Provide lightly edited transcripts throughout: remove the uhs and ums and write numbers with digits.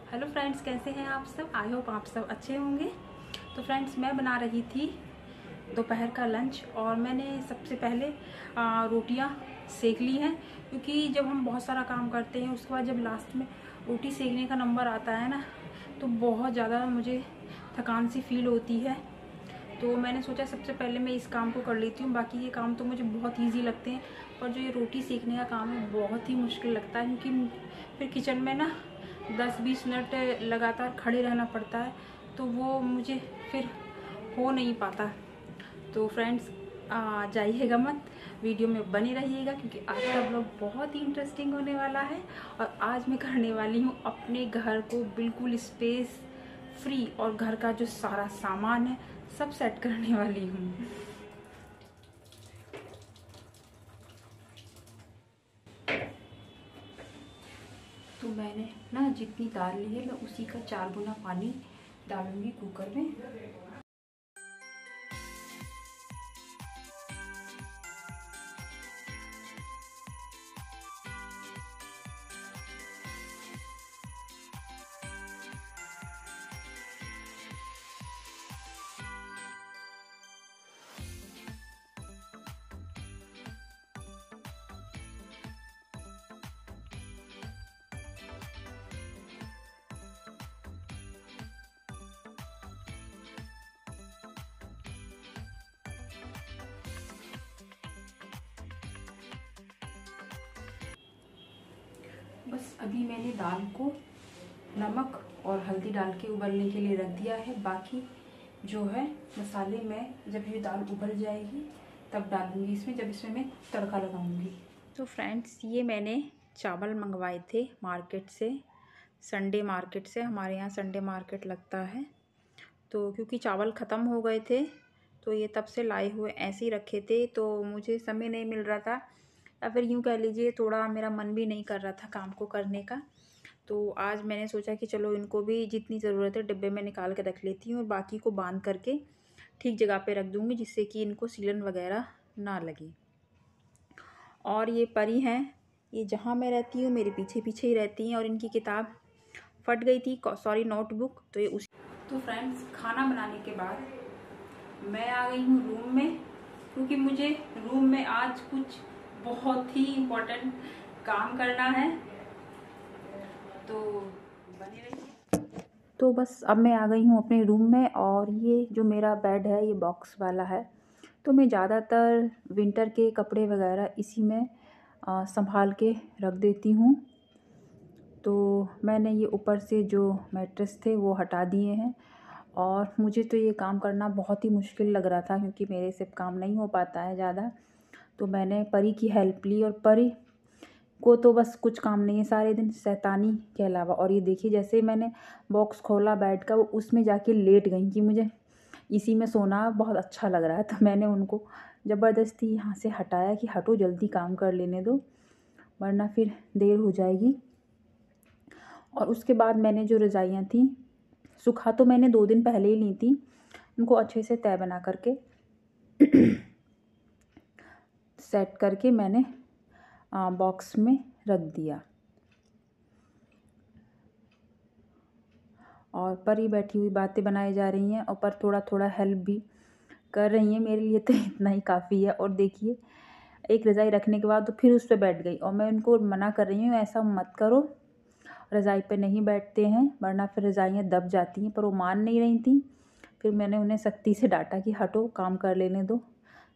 Hello friends, कैसे हैं आप सब। आई होप आप सब अच्छे होंगे। तो फ्रेंड्स, मैं बना रही थी दोपहर का लंच और मैंने सबसे पहले रोटियां सेक ली हैं, क्योंकि जब हम बहुत सारा काम करते हैं उसके बाद जब लास्ट में रोटी सेकने का नंबर आता है ना, तो बहुत ज़्यादा मुझे थकान सी फील होती है। तो मैंने सोचा सबसे पहले मैं इस काम को कर लेती हूँ। बाकी ये काम तो मुझे बहुत ईजी लगते हैं, पर जो ये रोटी सेकने का काम है बहुत ही मुश्किल लगता है, क्योंकि फिर किचन में ना 10-20 मिनट लगातार खड़े रहना पड़ता है, तो वो मुझे फिर हो नहीं पाता। तो फ्रेंड्स, जाइएगा मत, वीडियो में बने रहिएगा, क्योंकि आज का ब्लॉग बहुत ही इंटरेस्टिंग होने वाला है। और आज मैं करने वाली हूँ अपने घर को बिल्कुल स्पेस फ्री, और घर का जो सारा सामान है सब सेट करने वाली हूँ। तो मैंने ना जितनी दाल ली है मैं उसी का 4 गुना पानी डालूंगी कुकर में। बस अभी मैंने दाल को नमक और हल्दी डाल के उबलने के लिए रख दिया है। बाकी जो है मसाले मैं जब ये दाल उबल जाएगी तब डालूंगी इसमें, जब इसमें मैं तड़का लगाऊंगी। तो फ्रेंड्स, ये मैंने चावल मंगवाए थे मार्केट से, संडे मार्केट से। हमारे यहाँ संडे मार्केट लगता है। तो क्योंकि चावल ख़त्म हो गए थे तो ये तब से लाए हुए ऐसे ही रखे थे, तो मुझे समय नहीं मिल रहा था, या फिर यूँ कह लीजिए थोड़ा मेरा मन भी नहीं कर रहा था काम को करने का। तो आज मैंने सोचा कि चलो इनको भी जितनी ज़रूरत है डिब्बे में निकाल के रख लेती हूँ, और बाकी को बांध करके ठीक जगह पे रख दूँगी, जिससे कि इनको सीलन वगैरह ना लगे। और ये परी हैं, ये जहाँ मैं रहती हूँ मेरे पीछे पीछे ही रहती हैं, और इनकी किताब फट गई थी, सॉरी नोटबुक, तो ये उसी। तो फ्रेंड्स, खाना बनाने के बाद मैं आ गई हूँ रूम में, क्योंकि मुझे रूम में आज कुछ बहुत ही इम्पोर्टेंट काम करना है। तो बने रहिए। तो बस अब मैं आ गई हूँ अपने रूम में, और ये जो मेरा बेड है ये बॉक्स वाला है। तो मैं ज़्यादातर विंटर के कपड़े वगैरह इसी में संभाल के रख देती हूँ। तो मैंने ये ऊपर से जो मैट्रेस थे वो हटा दिए हैं, और मुझे तो ये काम करना बहुत ही मुश्किल लग रहा था, क्योंकि मेरे से काम नहीं हो पाता है ज़्यादा। तो मैंने परी की हेल्प ली, और परी को तो बस कुछ काम नहीं है सारे दिन शैतानी के अलावा। और ये देखिए, जैसे मैंने बॉक्स खोला बेड का, वो उसमें जाके लेट गई कि मुझे इसी में सोना बहुत अच्छा लग रहा है। तो मैंने उनको ज़बरदस्ती यहाँ से हटाया कि हटो, जल्दी काम कर लेने दो, वरना फिर देर हो जाएगी। और उसके बाद मैंने जो रज़ाइयाँ थी, सुखा तो मैंने 2 दिन पहले ही ली थी, उनको अच्छे से तय बना करके सेट करके मैंने बॉक्स में रख दिया। और परी बैठी हुई बातें बनाई जा रही हैं, और पर थोड़ा थोड़ा हेल्प भी कर रही हैं। मेरे लिए तो इतना ही काफ़ी है। और देखिए, एक रज़ाई रखने के बाद तो फिर उस पर बैठ गई, और मैं उनको मना कर रही हूँ ऐसा मत करो, रज़ाई पे नहीं बैठते हैं वरना फिर रज़ाइयाँ दब जाती हैं, पर वो मान नहीं रही थी। फिर मैंने उन्हें सख्ती से डांटा कि हटो, काम कर लेने दो।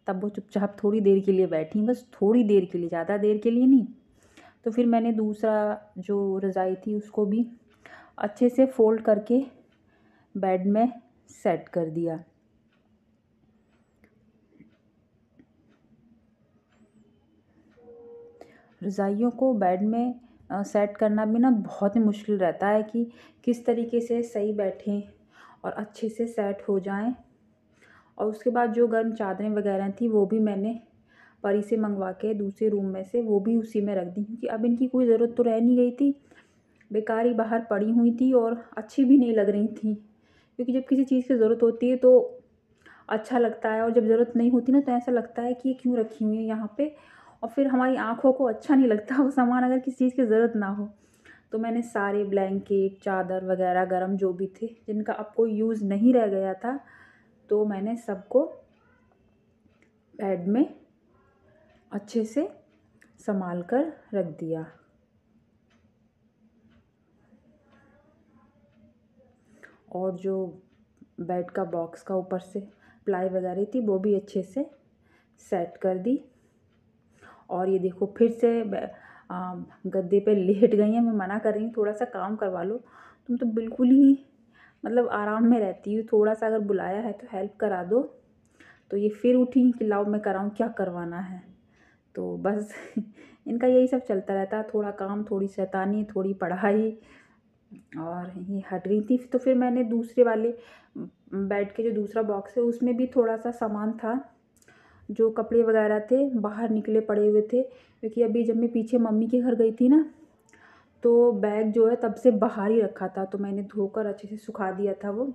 तब वो चुपचाप थोड़ी देर के लिए बैठी, बस थोड़ी देर के लिए, ज़्यादा देर के लिए नहीं। तो फिर मैंने दूसरा जो रज़ाई थी उसको भी अच्छे से फ़ोल्ड करके बेड में सेट कर दिया। रज़ाइयों को बेड में सेट करना भी ना बहुत ही मुश्किल रहता है, कि किस तरीके से सही बैठें और अच्छे से सेट हो जाएं। और उसके बाद जो गर्म चादरें वगैरह थी वो भी मैंने परी से मंगवा के दूसरे रूम में से वो भी उसी में रख दी, क्योंकि अब इनकी कोई ज़रूरत तो रह नहीं गई थी, बेकार ही बाहर पड़ी हुई थी और अच्छी भी नहीं लग रही थी। क्योंकि जब किसी चीज़ की ज़रूरत होती है तो अच्छा लगता है, और जब ज़रूरत नहीं होती ना तो ऐसा लगता है कि ये क्यों रखी हुई है यहाँ पे, और फिर हमारी आँखों को अच्छा नहीं लगता वो सामान अगर किसी चीज़ की ज़रूरत ना हो। तो मैंने सारे ब्लैंकेट, चादर वगैरह गरम जो भी थे, जिनका अब कोई यूज़ नहीं रह गया था, तो मैंने सबको बेड में अच्छे से संभाल कर रख दिया। और जो बेड का बॉक्स का ऊपर से प्लाई वगैरह थी वो भी अच्छे से सेट कर दी। और ये देखो फिर से गद्दे पे लेट गई हैं। मैं मना कर रही हूँ थोड़ा सा काम करवा लो, तुम तो बिल्कुल ही मतलब आराम में रहती हो, थोड़ा सा अगर बुलाया है तो हेल्प करा दो। तो ये फिर उठी कि लाओ मैं कराऊँ, क्या करवाना है। तो बस इनका यही सब चलता रहता है, थोड़ा काम, थोड़ी शैतानी, थोड़ी पढ़ाई। और ये हट गई थी तो फिर मैंने दूसरे वाले बेड के जो दूसरा बॉक्स है उसमें भी थोड़ा सा सामान था, जो कपड़े वगैरह थे बाहर निकले पड़े हुए थे, क्योंकि अभी जब मैं पीछे मम्मी के घर गई थी ना, तो बैग जो है तब से बाहर ही रखा था, तो मैंने धोकर अच्छे से सुखा दिया था, वो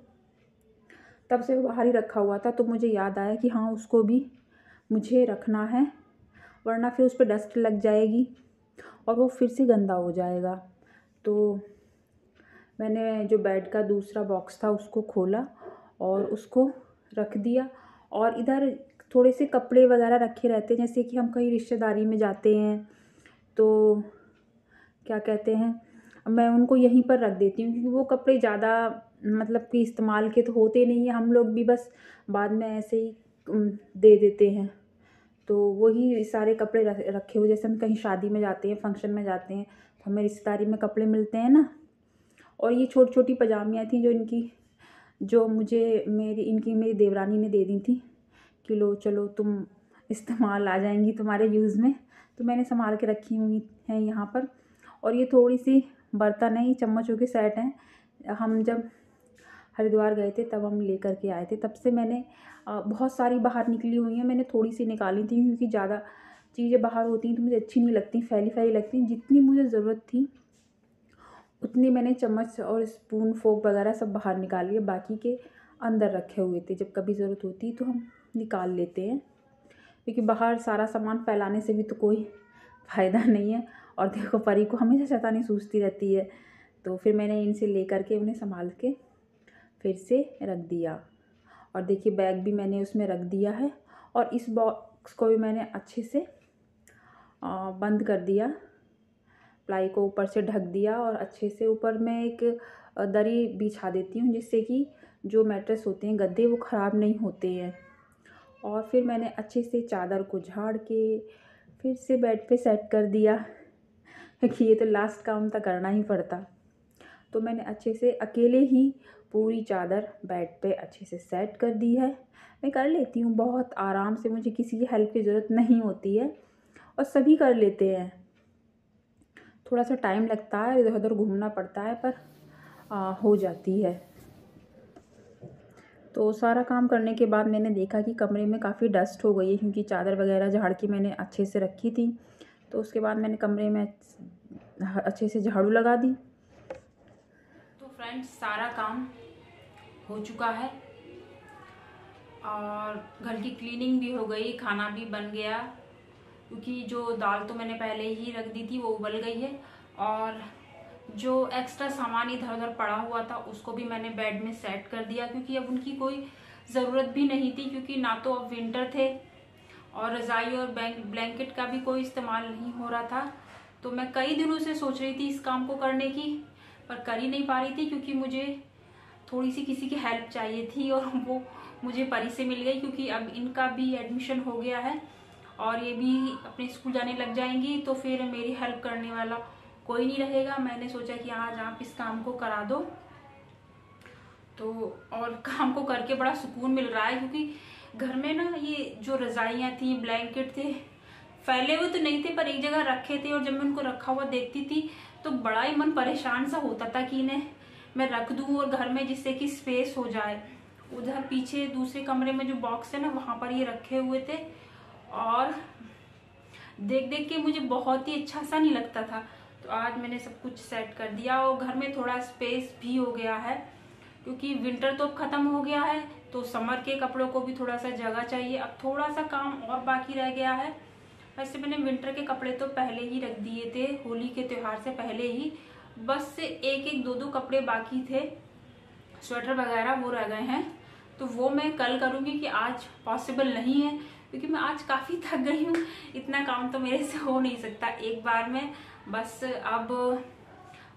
तब से वो बाहर ही रखा हुआ था। तो मुझे याद आया कि हाँ उसको भी मुझे रखना है, वरना फिर उस पर डस्ट लग जाएगी और वो फिर से गंदा हो जाएगा। तो मैंने जो बेड का दूसरा बॉक्स था उसको खोला और उसको रख दिया। और इधर थोड़े से कपड़े वगैरह रखे रहते हैं, जैसे कि हम कहीं रिश्तेदारी में जाते हैं तो क्या कहते हैं, मैं उनको यहीं पर रख देती हूँ, क्योंकि वो कपड़े ज़्यादा मतलब कि इस्तेमाल के तो होते नहीं हैं, हम लोग भी बस बाद में ऐसे ही दे देते हैं। तो वही सारे कपड़े रखे हुए, जैसे हम कहीं शादी में जाते हैं, फंक्शन में जाते हैं, तो हमें रिश्तेदारी में कपड़े मिलते हैं ना। और ये छोटी छोटी पजामियाँ थी जो मुझे मेरी देवरानी ने दे दी थी कि लो चलो तुम इस्तेमाल आ जाएंगी तुम्हारे यूज़ में, तो मैंने संभाल के रखी हुई हैं यहाँ पर। और ये थोड़ी सी बर्तन है, ये चम्मचों के सेट हैं, हम जब हरिद्वार गए थे तब हम लेकर के आए थे, तब से मैंने बहुत सारी बाहर निकली हुई हैं, मैंने थोड़ी सी निकाली थी, क्योंकि ज़्यादा चीज़ें बाहर होती हैं तो मुझे अच्छी नहीं लगती, फैली फैली लगती हैं। जितनी मुझे ज़रूरत थी उतनी मैंने चम्मच और स्पून फोक वगैरह सब बाहर निकाल लिए, बाकी के अंदर रखे हुए थे, जब कभी ज़रूरत होती तो हम निकाल लेते हैं, क्योंकि बाहर सारा सामान फैलाने से भी तो कोई फ़ायदा नहीं है। और देखो परी को हमेशा शैतानी सूझती रहती है, तो फिर मैंने इनसे ले करके उन्हें संभाल के फिर से रख दिया। और देखिए बैग भी मैंने उसमें रख दिया है, और इस बॉक्स को भी मैंने अच्छे से बंद कर दिया, प्लाई को ऊपर से ढक दिया, और अच्छे से ऊपर मैं एक दरी बिछा देती हूँ, जिससे कि जो मैट्रेस होते हैं, गद्दे, वो ख़राब नहीं होते हैं। और फिर मैंने अच्छे से चादर को झाड़ के फिर से बेड पे सेट कर दिया, क्योंकि ये तो लास्ट काम था, करना ही पड़ता। तो मैंने अच्छे से अकेले ही पूरी चादर बेड पे अच्छे से सेट कर दी है। मैं कर लेती हूँ बहुत आराम से, मुझे किसी की हेल्प की ज़रूरत नहीं होती है, और सभी कर लेते हैं। थोड़ा सा टाइम लगता है, इधर उधर घूमना पड़ता है, पर हो जाती है। तो सारा काम करने के बाद मैंने देखा कि कमरे में काफ़ी डस्ट हो गई है, क्योंकि चादर वगैरह झाड़ के मैंने अच्छे से रखी थी। तो उसके बाद मैंने कमरे में अच्छे से झाड़ू लगा दी। तो फ्रेंड्स सारा काम हो चुका है, और घर की क्लीनिंग भी हो गई, खाना भी बन गया, क्योंकि जो दाल तो मैंने पहले ही रख दी थी वो उबल गई है। और जो एक्स्ट्रा सामान इधर उधर पड़ा हुआ था उसको भी मैंने बेड में सेट कर दिया, क्योंकि अब उनकी कोई ज़रूरत भी नहीं थी, क्योंकि ना तो अब विंटर थे और रज़ाई और ब्लैंकेट का भी कोई इस्तेमाल नहीं हो रहा था। तो मैं कई दिनों से सोच रही थी इस काम को करने की, पर कर ही नहीं पा रही थी, क्योंकि मुझे थोड़ी सी किसी की हेल्प चाहिए थी, और वो मुझे परी से मिल गई, क्योंकि अब इनका भी एडमिशन हो गया है और ये भी अपने स्कूल जाने लग जाएंगी, तो फिर मेरी हेल्प करने वाला कोई नहीं रहेगा। मैंने सोचा कि आज आप इस काम को करा दो। तो और काम को करके बड़ा सुकून मिल रहा है, क्योंकि घर में ना ये जो रजाइयाँ थी, ब्लैंकेट थे, फैले हुए तो नहीं थे पर एक जगह रखे थे, और जब मैं उनको रखा हुआ देखती थी तो बड़ा ही मन परेशान सा होता था कि इन्हें मैं रख दूं और घर में, जिससे कि स्पेस हो जाए। उधर पीछे दूसरे कमरे में जो बॉक्स है ना, वहां पर ये रखे हुए थे, और देख देख के मुझे बहुत ही अच्छा सा नहीं लगता था। तो आज मैंने सब कुछ सेट कर दिया, और घर में थोड़ा स्पेस भी हो गया है, क्योंकि विंटर तो अब खत्म हो गया है, तो समर के कपड़ों को भी थोड़ा सा जगह चाहिए। अब थोड़ा सा काम और बाकी रह गया है। वैसे मैंने विंटर के कपड़े तो पहले ही रख दिए थे, होली के त्योहार से पहले ही, बस से एक एक दो दो कपड़े बाकी थे, स्वेटर वगैरह वो रह गए हैं, तो वो मैं कल करूँगी कि आज पॉसिबल नहीं है क्योंकि मैं आज काफ़ी थक गई हूँ। इतना काम तो मेरे से हो नहीं सकता एक बार में। बस अब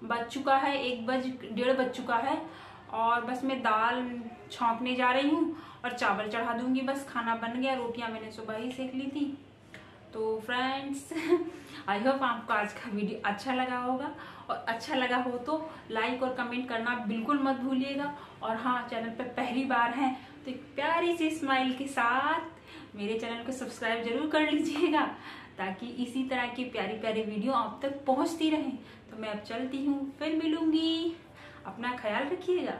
बज चुका है 1:30 बज चुका है और बस मैं दाल छौंकने जा रही हूँ और चावल चढ़ा दूंगी। बस खाना बन गया, रोटियां मैंने सुबह ही सेक ली थी। तो फ्रेंड्स आई होप आपको आज का वीडियो अच्छा लगा होगा, और अच्छा लगा हो तो लाइक और कमेंट करना बिल्कुल मत भूलिएगा। और हाँ, चैनल पर पहली बार हैं तो एक प्यारी सी स्माइल के साथ मेरे चैनल को सब्सक्राइब जरूर कर लीजिएगा ताकि इसी तरह की प्यारी प्यारी वीडियो आप तक पहुंचती रहें। तो मैं अब चलती हूँ, फिर मिलूंगी, अपना ख्याल रखिएगा।